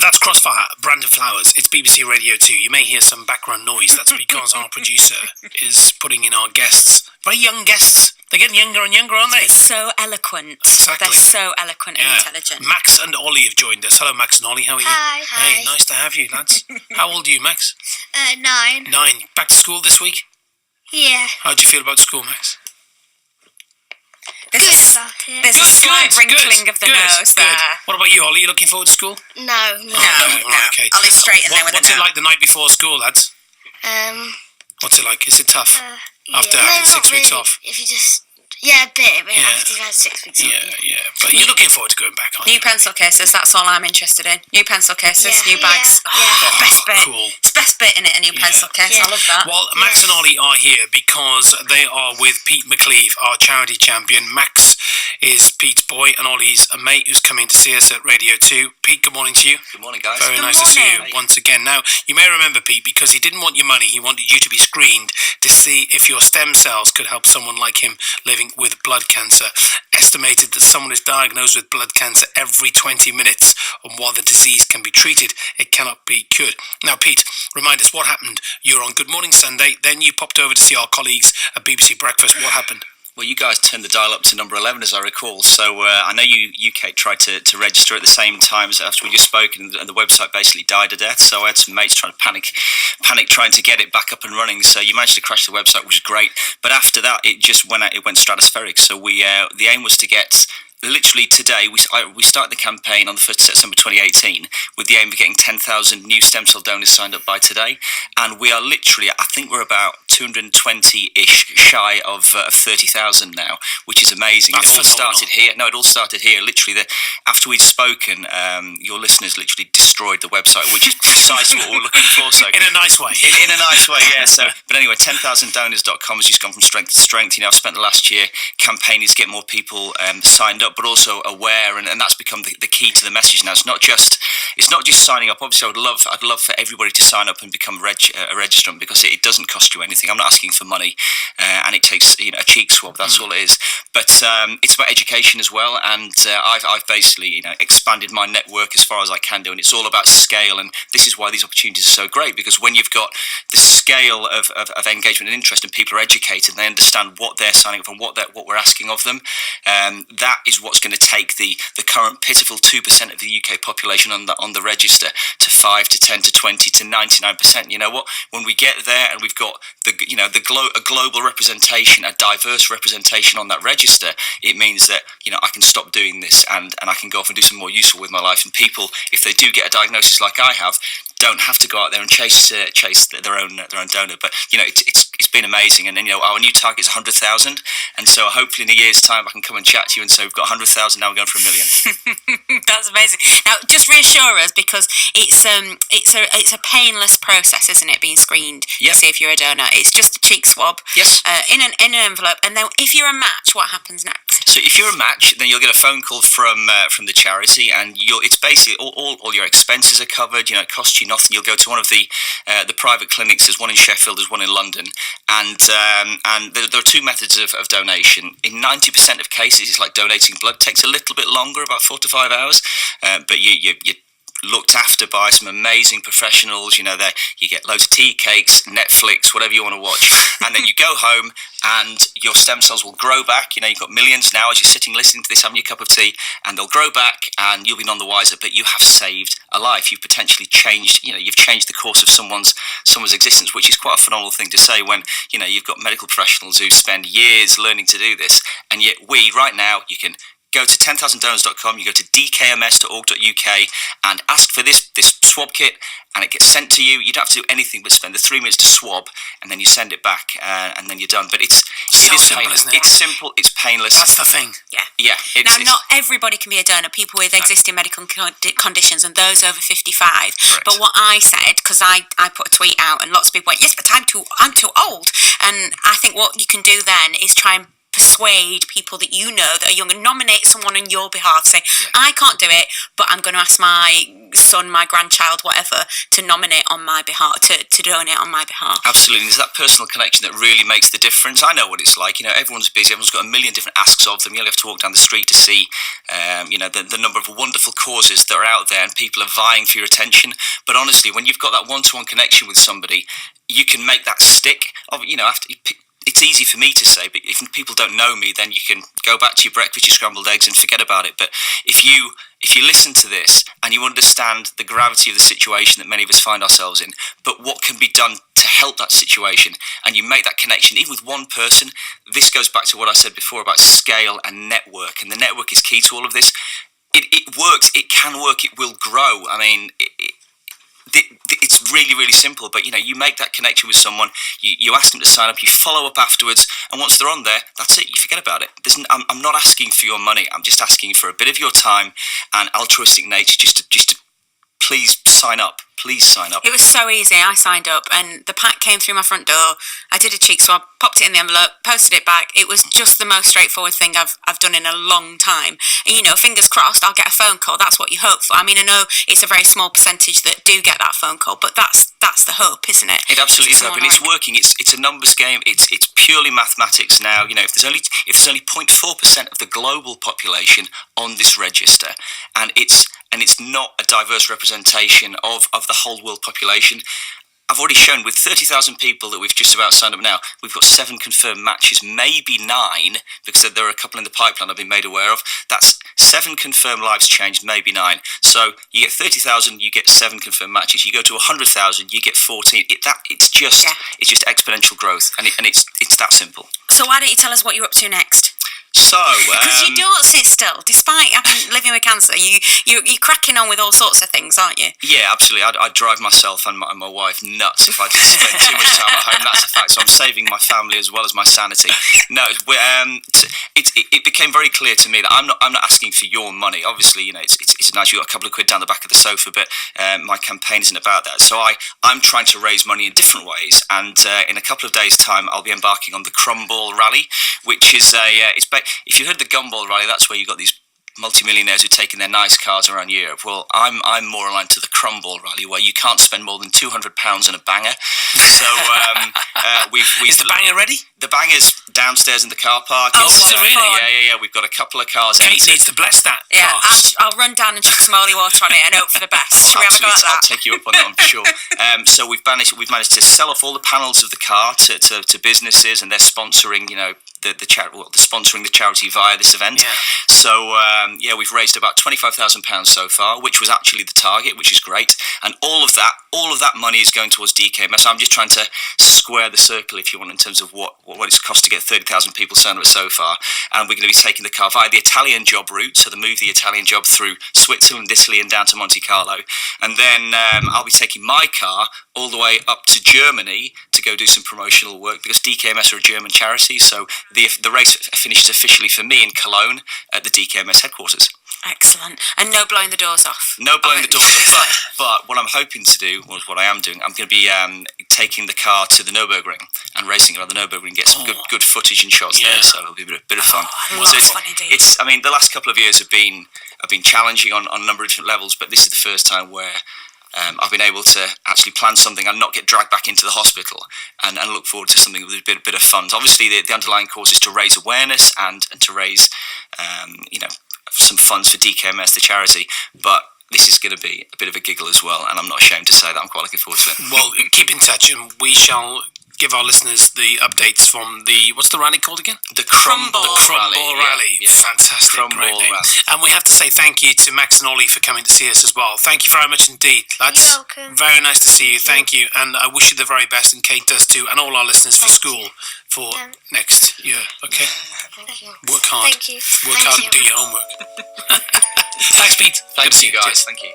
That's Crossfire, Brandon Flowers. It's BBC Radio 2. You may hear some background noise. That's because our producer is putting in our guests. Very young guests. They're getting younger and younger, aren't they? So eloquent. Exactly. They're so eloquent and intelligent. Max and Ollie have joined us. Hello, Max and Ollie. How are you? Hi. Hey, nice to have you, lads. How old are you, Max? 9. 9. Back to school this week? Yeah. How do you feel about school, Max? There's a slight wrinkling of the nose there. What about you, Ollie? You looking forward to school? No. Right, okay. Ollie's straight in there with What's it like the night before school, lads? What's it like? Is it tough? After having 6 weeks off? If you just... Yeah, a bit. After you've had 6 weeks off. Yeah. But you're looking forward to going back, aren't you? New pencil cases, that's all I'm interested in. New pencil cases, new bags. Best bit. Cool. It's the best bit in it, a new pencil case. I love that. Well, Max and Ollie are here because they are with Pete McLeave, our charity champion. Max is Pete's boy and Ollie's a mate who's coming to see us at Radio 2. Pete, good morning to you. Good morning, guys. Very nice to see you once again. Now, you may remember, Pete, because he didn't want your money, he wanted you to be screened to see if your stem cells could help someone like him living with blood cancer. Estimated that someone is diagnosed with blood cancer every 20 minutes, and while the disease can be treated, it cannot be cured. Now, Pete, remind us what happened. You were on Good Morning Sunday, then you popped over to see our colleagues at BBC Breakfast. What happened? Well, you guys turned the dial up to number 11, as I recall. So I know you, Kate, tried to register at the same time as after we just spoke, and the website basically died a death. So I had some mates trying to panic trying to get it back up and running. So you managed to crash the website, which is great. But after that, it went stratospheric. So the aim was to get... Literally today, we started the campaign on the 1st of September 2018 with the aim of getting 10,000 new stem cell donors signed up by today. And we are literally, I think we're about 220-ish shy of 30,000 now, which is amazing. And it all started here. No, it all started here. Literally, after we'd spoken, your listeners literally destroyed the website, which is precisely what we're looking for. So in a nice way. In a nice way, yeah. So, but anyway, 10,000donors.com has just gone from strength to strength. You know, I've spent the last year campaigning to get more people signed up, but also aware, and that's become the key to the message now. It's not just signing up. Obviously, I'd love for everybody to sign up and become a registrant, because it doesn't cost you anything. I'm not asking for money, and it takes a cheek swab. That's all it is. But it's about education as well, and I've basically expanded my network as far as I can do, and it's all about scale. And this is why these opportunities are so great, because when you've got the scale of engagement and interest, and people are educated, and they understand what they're signing up for and what we're asking of them, that is what's going to take the current pitiful 2% of the UK population on the register to 5 to 10 to 20 to 99%. You know what? When we get there and we've got a global representation, a diverse representation on that register, it means that I can stop doing this and I can go off and do some more useful with my life. And people, if they do get a diagnosis like I have, don't have to go out there and chase their own donor. But it's been amazing, and our new target is 100,000, and so hopefully in a year's time I can come and chat to you and say we've got 100,000, now we're going for 1 million. That's amazing. Now, just reassure us, because it's a painless process, isn't it? Being screened to see if you're a donor. It's just a cheek swab. Yes. In an envelope, and then if you're a match, what happens next? So if you're a match, then you'll get a phone call from the charity, and it's basically all your expenses are covered. It costs you nothing. You'll go to one of the private clinics. There's one in Sheffield, there's one in London, and there are two methods of donation. In 90% of cases, it's like donating blood. It takes a little bit longer, about 4 to 5 hours, but you're looked after by some amazing professionals. You get loads of tea, cakes, Netflix, whatever you want to watch, and then you go home and your stem cells will grow back. You've got millions now as you're sitting listening to this, having your cup of tea, and they'll grow back and you'll be none the wiser, but you have saved a life. You've potentially changed, you've changed the course of someone's existence, which is quite a phenomenal thing to say when, you've got medical professionals who spend years learning to do this, and yet right now, you can go to 10,000donors.com, you go to dkms.org.uk and ask for this swab kit, and it gets sent to you. You don't have to do anything but spend the 3 minutes to swab, and then you send it back, and then you're done. But it is simple, painless. isn't it? It's simple, it's painless. That's the thing. Yeah. Now, not everybody can be a donor. People with existing medical conditions and those over 55. Correct. But what I said, because I put a tweet out, and lots of people went, yes, but I'm too old. And I think what you can do then is try and persuade people that you know that are young and nominate someone on your behalf. Say, I can't do it, but I'm going to ask my son, my grandchild, whatever, to nominate on my behalf, to donate on my behalf. Absolutely. There's that personal connection that really makes the difference. I know what it's like. Everyone's busy. Everyone's got a million different asks of them. You only have to walk down the street to see, the number of wonderful causes that are out there, and people are vying for your attention. But honestly, when you've got that one-to-one connection with somebody, you can make that stick. It's easy for me to say, but if people don't know me, then you can go back to your breakfast, your scrambled eggs, and forget about it. But if you listen to this and you understand the gravity of the situation that many of us find ourselves in, but what can be done to help that situation, and you make that connection, even with one person, this goes back to what I said before about scale and network, and the network is key to all of this. It works, it can work, it will grow. I mean, it's really, really simple, but you make that connection with someone, you ask them to sign up, you follow up afterwards, and once they're on there, that's it, you forget about it. I'm not asking for your money, I'm just asking for a bit of your time and altruistic nature, just to please sign up. Please sign up. It was so easy. I signed up and the pack came through my front door. I did a cheek swab, popped it in the envelope, posted it back. It was just the most straightforward thing I've done in a long time. And, fingers crossed, I'll get a phone call. That's what you hope for. I mean, I know it's a very small percentage that do get that phone call, but that's the hope, isn't it? It absolutely is hope, and it's working. It's a numbers game. It's purely mathematics now. If there's only 0.4% of the global population on this register, and it's not a diverse representation of the whole world population. I've already shown with 30,000 people that we've just about signed up now, we've got 7 confirmed matches, maybe 9, because there are a couple in the pipeline I've been made aware of. That's 7 confirmed lives changed, maybe 9. So you get 30,000, you get 7 confirmed matches. You go to 100,000, you get 14. It's just exponential growth, and it's that simple. So why don't you tell us what you're up to next? So, because you don't sit still, despite living with cancer, you're cracking on with all sorts of things, aren't you? Yeah, absolutely. I'd drive myself and my wife nuts if I did spend too much time at home. That's a fact. So I'm saving my family as well as my sanity. No, it became very clear to me that I'm not asking for your money. Obviously, it's nice you got a couple of quid down the back of the sofa, but my campaign isn't about that. So I'm trying to raise money in different ways, and in a couple of days' time, I'll be embarking on the Crumball Rally, which is if you heard the Gumball Rally, that's where you got these multimillionaires who've taken their nice cars around Europe. Well, I'm more aligned to the Crumball Rally, where you can't spend more than £200 on a banger. So is the banger ready? The banger's downstairs in the car park. Oh, really? Yeah. We've got a couple of cars. Kate needs to bless that. Yeah, I'll run down and chuck some holy water on it and hope for the best. Shall we have a go at that? I'll take you up on that one for sure. So we've managed to sell off all the panels of the car to businesses, and they're sponsoring, sponsoring the charity via this event. Yeah. So we've raised about £25,000 so far, which was actually the target, which is great. And all of that money is going towards DKMS. I'm just trying to square the circle, if you want, in terms of what it's cost to get 30,000 people signed up so far. And we're going to be taking the car via the Italian job route, so move the Italian job through Switzerland, Italy, and down to Monte Carlo. And then I'll be taking my car all the way up to Germany to go do some promotional work, because DKMS are a German charity. So the race finishes officially for me in Cologne at the DKMS headquarters. Excellent. And no blowing the doors off. No blowing the doors off. But what I'm hoping to do, or what I am doing, I'm going to be taking the car to the Nürburgring and racing around the Nürburgring, get some good footage and shots there. So it'll be a bit of fun. The last couple of years have been challenging on a number of different levels, but this is the first time where I've been able to actually plan something and not get dragged back into the hospital, and look forward to something with a bit of fun. Obviously, the underlying cause is to raise awareness and to raise, some funds for DKMS, the charity. But this is going to be a bit of a giggle as well, and I'm not ashamed to say that I'm quite looking forward to it. Well, keep in touch, and we shall give our listeners the updates from what's the rally called again? The Crumball Rally. Yeah. Fantastic. Crumball Rally. And we have to say thank you to Max and Ollie for coming to see us as well. Thank you very much indeed, lads. You're welcome. Very nice to see you. Thank you. And I wish you the very best, and Kate does too, and all our listeners for school for next year. Okay? Thank you. Work hard. Thank you. Work hard and do your homework. Thanks, Pete. Thank you, guys. Thank you.